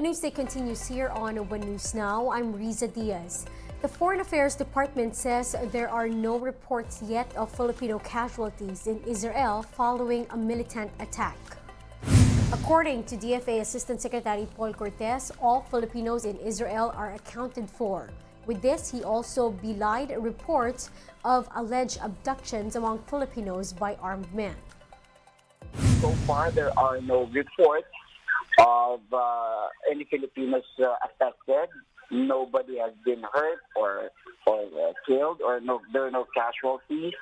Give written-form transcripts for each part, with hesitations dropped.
The Newsday continues here on One News Now. I'm Riza Diaz. The Foreign Affairs Department says there are no reports yet of Filipino casualties in Israel following a militant attack. According to DFA Assistant Secretary Paul Cortez, all Filipinos in Israel are accounted for. With this, he also belied reports of alleged abductions among Filipinos by armed men. So far, there are no reports of any Filipinos affected. Nobody has been hurt or killed, or there are no casualties.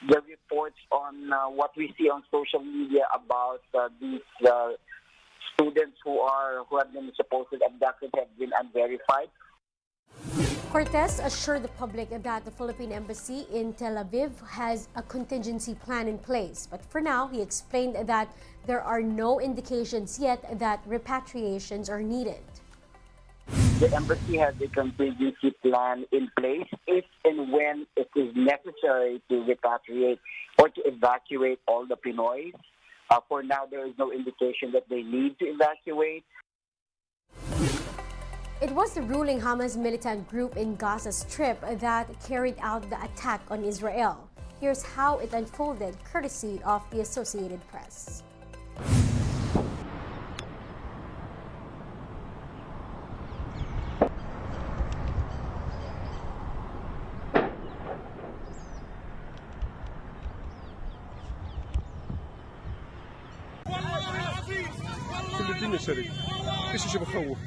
The reports on what we see on social media about these students who have been supposedly abducted have been unverified. Cortez assured the public that the Philippine Embassy in Tel Aviv has a contingency plan in place. But for now, he explained that there are no indications yet that repatriations are needed. The embassy has a contingency plan in place if and when it is necessary to repatriate or to evacuate all the Pinoys. For now, there is no indication that they need to evacuate. It was the ruling Hamas militant group in Gaza Strip that carried out the attack on Israel. Here's how it unfolded, courtesy of the Associated Press. كل الدنيا شريك ايش شيء بخوف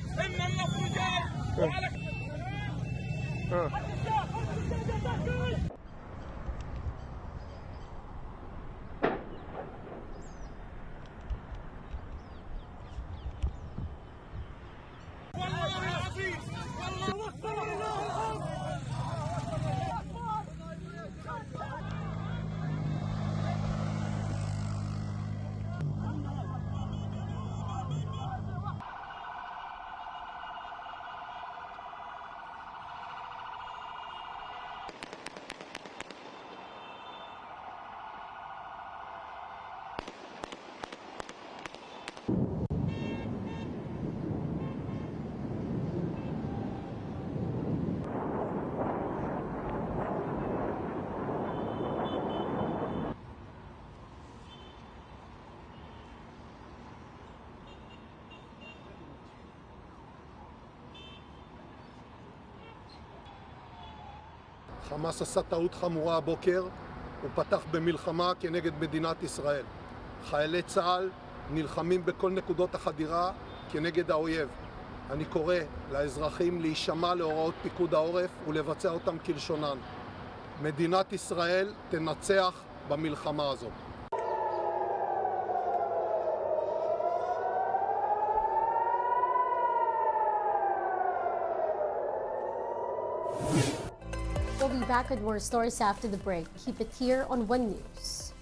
חמאס עשה טעות חמורה הבוקר, הוא פתח במלחמה כנגד מדינת ישראל. חיילי צה"ל נלחמים בכל נקודות החדירה כנגד האויב. אני קורא לאזרחים להישמע להוראות פיקוד העורף ולבצע אותם כלשונן. מדינת ישראל תנצח במלחמה הזו. We'll be back with more stories after the break. Keep it here on One News.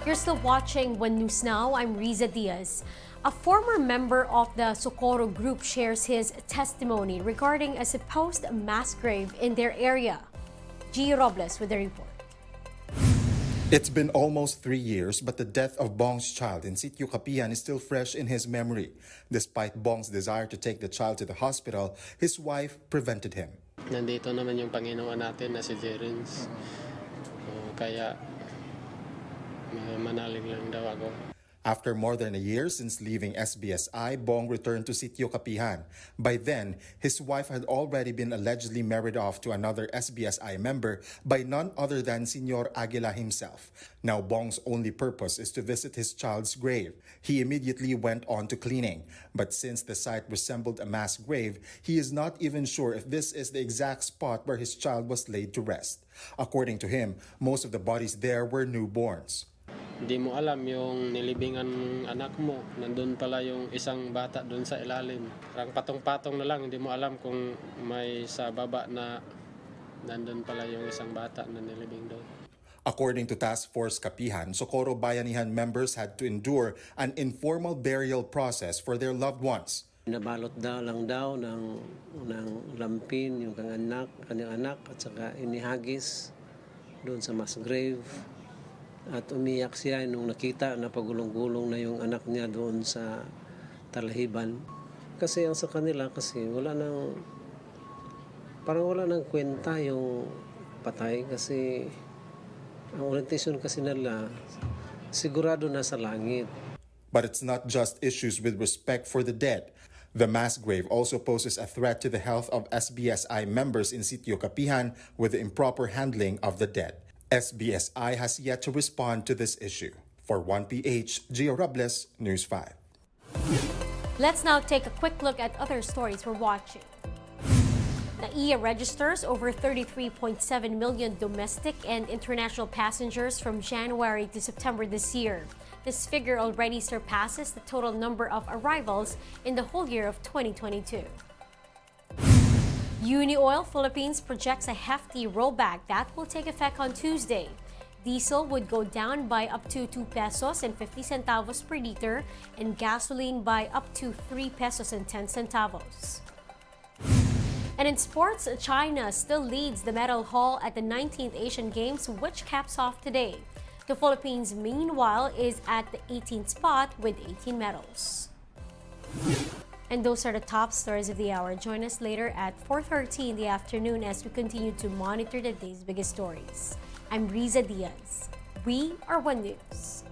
You're still watching One News Now. I'm Riza Diaz. A former member of the Socorro group shares his testimony regarding a supposed mass grave in their area. Gio Robles with the report. It's been almost 3 years, but the death of Bong's child in Sitio Kapihan is still fresh in his memory. Despite Bong's desire to take the child to the hospital, his wife prevented him. Nandito naman yung Panginoon natin na si Jerins. Kaya manalig lang daw ako. After more than a year since leaving SBSI, Bong returned to Sitio Kapihan. By then, his wife had already been allegedly married off to another SBSI member by none other than Senor Aguila himself. Now, Bong's only purpose is to visit his child's grave. He immediately went on to cleaning. But since the site resembled a mass grave, he is not even sure if this is the exact spot where his child was laid to rest. According to him, most of the bodies there were newborns. Hindi mo alam yung nilibingan anak mo. Nandun pala yung isang bata doon sa ilalim. Parang patong-patong na lang. Hindi mo alam kung may sa baba na nandun pala yung isang bata na nilibing doon. According to Task Force Kapihan, Socorro Bayanihan members had to endure an informal burial process for their loved ones. Nabalot lang daw ng lampin yung kanyang anak at saka inihagis doon sa mass grave. At umiyak siya nung nakita na pagulong-gulong na yung anak niya doon sa talahiban. Kasi ang sa kanila kasi parang wala nang kwenta yung patay kasi ang orientation kasi nila sigurado na sa langit. But it's not just issues with respect for the dead. The mass grave also poses a threat to the health of SBSI members in Sitio Kapihan with the improper handling of the dead. SBSI has yet to respond to this issue. For 1PH, Gio Robles, News 5. Let's now take a quick look at other stories we're watching. NAIA registers over 33.7 million domestic and international passengers from January to September this year. This figure already surpasses the total number of arrivals in the whole year of 2022. Unioil Philippines projects a hefty rollback that will take effect on Tuesday. Diesel would go down by up to 2 pesos and 50 centavos per liter and gasoline by up to 3 pesos and 10 centavos. And in sports, China still leads the medal haul at the 19th Asian Games, which caps off today. The Philippines, meanwhile, is at the 18th spot with 18 medals. And those are the top stories of the hour. Join us later at 4:30 in the afternoon as we continue to monitor the day's biggest stories. I'm Riza Diaz. We are One News.